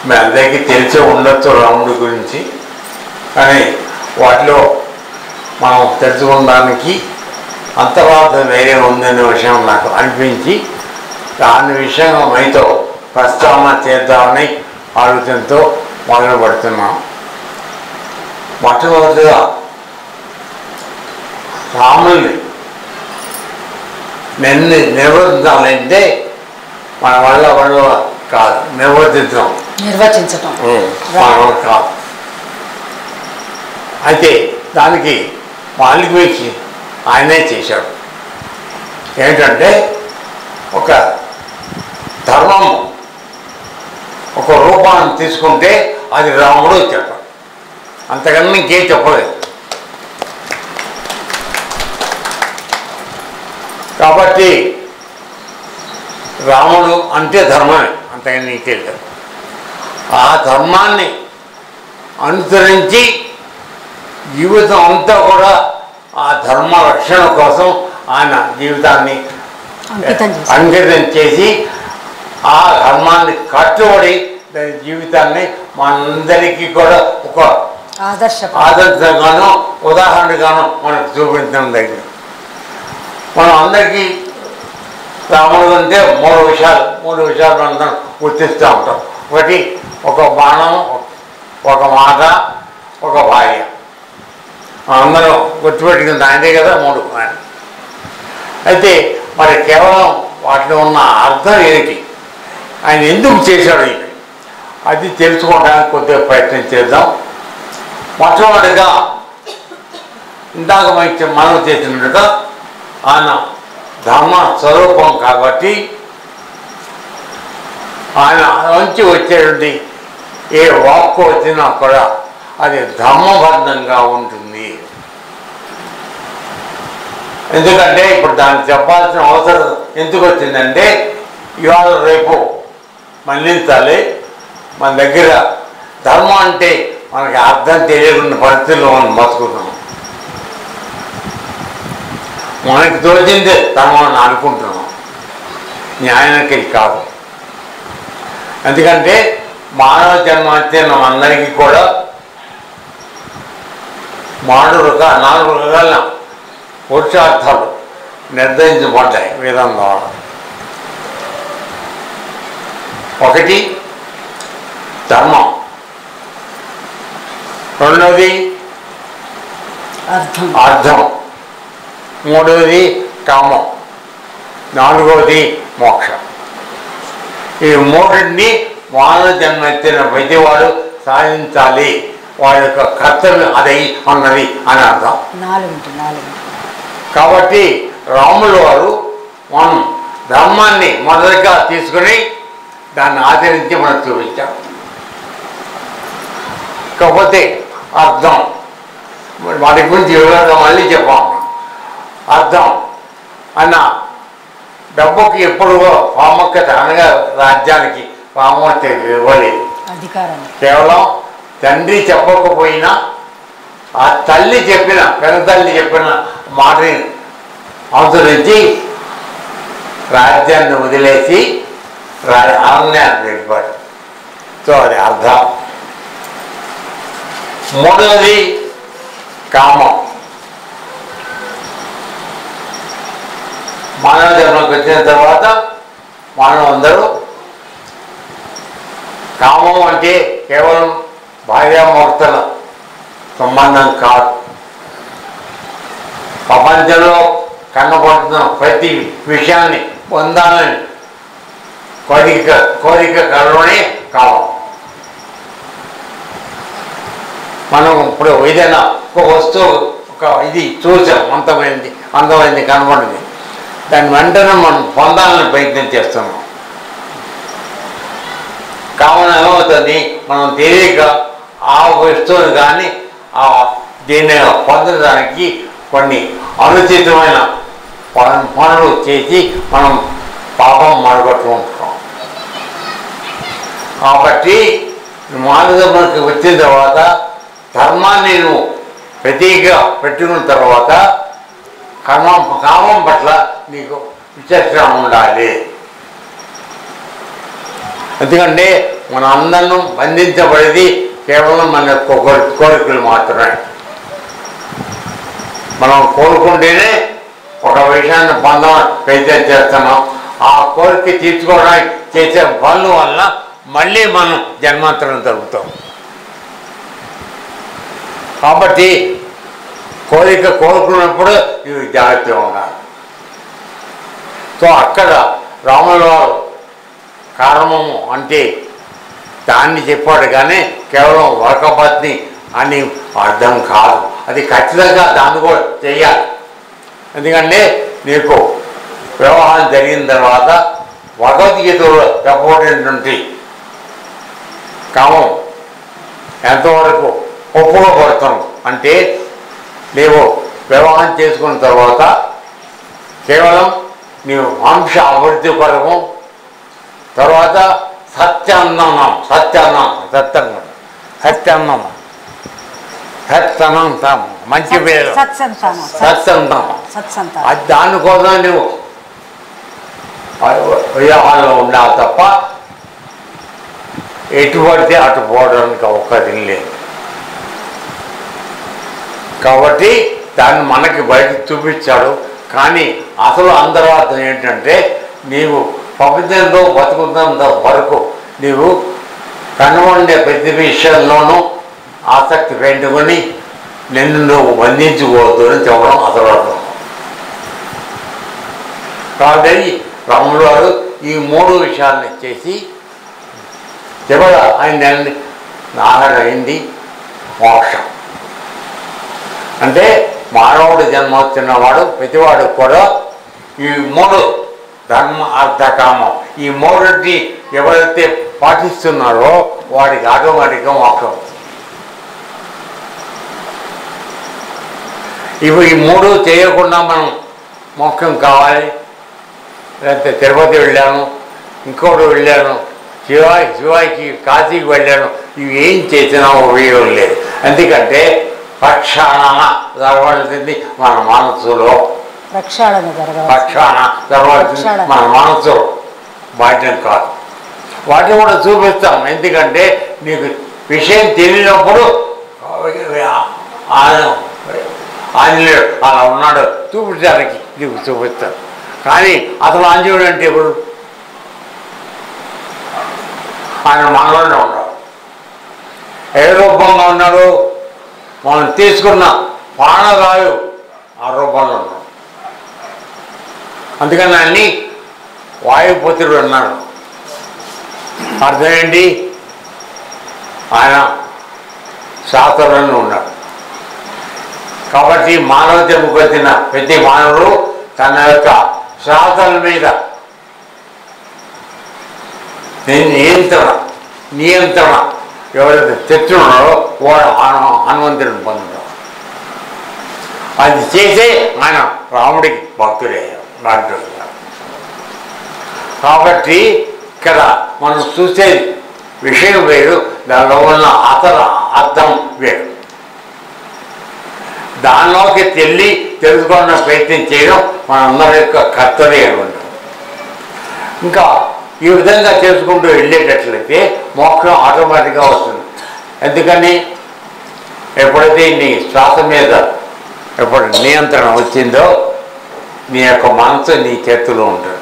మీ అందరికీ తెలిసే ఉండొచ్చు రాముడి గురించి. కానీ వాటిలో మనం తెలుసుకోవడానికి అంతరార్థం వేరే ఉందనే విషయం నాకు అనిపించి దాని విషయంగా మీతో ప్రస్తావన చేద్దామని ఆలోచనతో మొదలు పెడుతున్నాం. మొట్టమొదటిగా రాముల్ని నిర్వర్తించాలంటే మన వల్ల కాదు, నిర్వచించటం కాదు. అయితే దానికి వాల్మీకి ఆయనే చేశాడు. ఏంటంటే ఒక ధర్మం ఒక రూపాన్ని తీసుకుంటే అది రాముడు చెప్పాడు, అంతకన్నా ఇంకేం చెప్పలేదు. కాబట్టి రాముడు అంటే ధర్మమే, అంతకన్నా ఇంకేం లేదు. ఆ ధర్మాన్ని అనుసరించి జీవితం అంతా కూడా ఆ ధర్మ రక్షణ కోసం ఆయన జీవితాన్ని అంకితం చేసి ఆ ధర్మాన్ని కట్టుబడి జీవితాన్ని మనందరికీ కూడా ఒక ఆదర్శంగానో ఉదాహరణగానో మనకు చూపించడం దగ్గర. మనం అందరికీ రాముడు అంటే మూడు విషయాలు మనం గుర్తిస్తూ ఉంటాం. ఒకటి ఒక బాణం, ఒక మాట, ఒక భార్య. అందరూ గుర్తుపెట్టుకుంది ఆయనే కదా మూడు. అయితే మరి కేవలం వాటిలో ఉన్న అర్థం ఏమిటి, ఆయన ఎందుకు చేశాడు ఇది, అది తెలుసుకోవడానికి కొద్దిగా ప్రయత్నం చేద్దాం. మొట్టమొదటిగా ఇందాక మనం చేసినట్టుగా ఆయన ధర్మ స్వరూపం కాబట్టి ఆయన నుంచి వచ్చేటువంటి ఏ వాక్కు వచ్చినా కూడా అది ధర్మబద్ధంగా ఉంటుంది. ఎందుకంటే ఇప్పుడు దాన్ని చెప్పాల్సిన అవసరం ఎందుకు వచ్చిందంటే ఇవాళ రేపు మన్నించాలి. మన దగ్గర ధర్మం అంటే మనకి అర్థం తెలియకుండా పరిస్థితుల్లో మనం బతుకుతున్నాం. మనకి తోచిందే ధర్మం అని అనుకుంటున్నాం, న్యాయానికి కాదు. ఎందుకంటే మానవ జన్మ వచ్చే అందరికీ కూడా 4 రకాల పురుషార్థాలు నిర్ణయించబడ్డాయి వేదం ద్వారా. ఒకటి ధర్మం, రెండవది అర్థం, మూడవది కామం, నాలుగవది మోక్షం. ఈ మూడింటిని మానవ జన్మ ఎత్తిన ప్రతివాడు సాధించాలి, వాడి యొక్క కర్తవ్యం అదై ఉన్నది అని అర్థం. కాబట్టి రాములు వారు మనం ధర్మాన్ని మొదటిగా తీసుకుని దాన్ని ఆచరించి మనకు చూపించాం. కాకపోతే అర్థం వాటి గురించి వివరంగా మళ్ళీ చెప్పాము. అర్థం అన్న డబ్బుకి ఎప్పుడు ప్రాముఖ్యత అనగా రాజ్యానికి ప్రాముఖ్యత ఇవ్వలేదు. కేవలం తండ్రి చెప్పకపోయినా ఆ తల్లి చెప్పిన పెద్దతల్లి చెప్పిన మాటని అనుసరించి రాజ్యాన్ని వదిలేసి అరణ్యాన్ని వెళ్ళిపోయాడు. సో అది అర్థం. మూడవది కామం. మానవ జన్మకు వచ్చిన తర్వాత మానవులందరూ కామం అంటే కేవలం భార్యాభర్తల సంబంధం కాదు. ప్రపంచంలో కనబడుతున్న ప్రతి విషయాన్ని పొందాలని కోరిక కలవనే కామం. మనం ఇప్పుడు ఏదైనా ఒక వస్తువు ఒక ఇది చూసాం, అందమైంది కనబడింది, దాని వెంటనే మనం పొందాలని ప్రయత్నం చేస్తున్నాం. కావున ఏమవుతుంది, మనం తెలియక ఆ వస్తువుని కానీ దీన్ని పొందడానికి కొన్ని అనుచితమైన పనులు చేసి మనం పాపం మరగొట్టుకుంటున్నాం. కాబట్టి మానవునికి వచ్చిన తర్వాత ధర్మాన్ని నువ్వు ప్రతీకగా పెట్టుకున్న తర్వాత కామం పట్ల నీకు విచక్షణ ఉండాలి. ఎందుకంటే మన అందరం బంధించబడేది కేవలం మన కోరికలు మాత్రమే. మనం కోరుకుంటేనే ఒక విషయాన్ని పొందడం ప్రయత్నం చేస్తున్నాం. ఆ కోరిక తీర్చుకోవడానికి చేసే పనుల వల్ల మళ్ళీ మనం జన్మాంతరం జరుగుతాం. కాబట్టి కోరుకున్నప్పుడు ఇవి జాగ్రత్తగా ఉండాలి. సో అక్కడ రాముల వారు కారణము అంటే దాన్ని చెప్పాడు కానీ కేవలం వర్కపత్ని అని అర్థం కాదు. అది ఖచ్చితంగా దాన్ని కూడా చెయ్యాలి. ఎందుకంటే నీకు వివాహం జరిగిన తర్వాత భగవద్గీతలో చెప్పబడినటువంటి కామం ఎంతవరకు ఒప్పుకోబడుతున్నావు అంటే నీవు వివాహం చేసుకున్న తర్వాత కేవలం నీవు వంశ అభివృద్ధి కొరకు, తర్వాత సత్యాన్నం మంచి పేరు సత్సంతం, దానికోసం నువ్వు వివాహాల్లో ఉండాలి తప్ప ఎటు పడితే అటు పోవడానికి ఒక్కది లేదు. కాబట్టి దాన్ని మనకి బయట చూపించాడు. కానీ అసలు అంతర్వార్థం ఏంటంటే నీవు ప్రపంచంలో బతుకున్నంత వరకు నీవు కనుగొండే ప్రతి విషయంలోనూ ఆసక్తి పెట్టుకొని నిన్ను నువ్వు బంధించుకోవద్దు అని చెప్పడం అసలు అర్థం. కాబట్టి రాములు వారు ఈ 3 విషయాలని చేసి చివర ఆయన నాగరైంది మోక్షం. అంటే మానవుడు జన్మ వచ్చినవాడు ప్రతివాడు కూడా ఈ 3 ధర్మ అర్థ కామం ఈ 3ని ఎవరైతే పాటిస్తున్నారో వాడికి ఆటోమేటిక్గా మోక్షం. ఇవి ఈ 3 చేయకుండా మనం మోక్షం కావాలి. లేకపోతే తిరుపతి వెళ్ళాను, ఇంకోటి వెళ్ళాను, శివాయికి కాశీకి వెళ్ళాను, ఇవి ఏం చేసినా ఉపయోగం లేదు. ఎందుకంటే ప్రక్షాళన జరగాల్సింది మన మనస్సులో, జరగాల్సింది మన మనస్సులో, బాధ్యం కాదు. వాటిని కూడా చూపిస్తాం. ఎందుకంటే నీకు విషయం తెలియనప్పుడు ఆంజనేయుడు అలా ఉన్నాడు చూపించడానికి నీకు చూపిస్తాడు. కానీ అసలు ఆంజనేయుడు అంటే ఇప్పుడు ఆయన మనలోనే ఉన్నాడు. ఏ రూపంగా ఉన్నాడు? మనం తీసుకున్న ప్రాణవాయువు ఆ రూపంలో ఉన్నాడు. అందుకని అన్ని వాయుపుత్రుడు అన్నాడు. అర్థం ఏంటి? ఆయన శాస్త్రంలో ఉన్నాడు. కాబట్టి మానవ జన్మకు వచ్చిన ప్రతి మానవుడు తన యొక్క శ్వాసల మీద నియంత్రణ ఎవరైతే తెచ్చున్నారో వాడు హనుమంతుడిని పొందడం. అది చేసే ఆయన రాముడికి భక్తుడయ్యాడు. కాబట్టి ఇక్కడ మనం చూసే విషయం వేరు, దానిలో ఉన్న అసలు అర్థం వేరు. దానిలోకి తెలుసుకున్న ప్రయత్నం చేయడం మనందరి యొక్క కర్తవ్యం ఉంటుంది. ఇంకా ఈ విధంగా చేసుకుంటూ వెళ్ళేటట్లయితే మోక్షం ఆటోమేటిక్గా వస్తుంది. ఎందుకని ఎప్పుడైతే నీ శ్వాస మీద ఎప్పుడు నియంత్రణ వచ్చిందో నీ యొక్క మనసు నీ చేతిలో ఉంటుంది.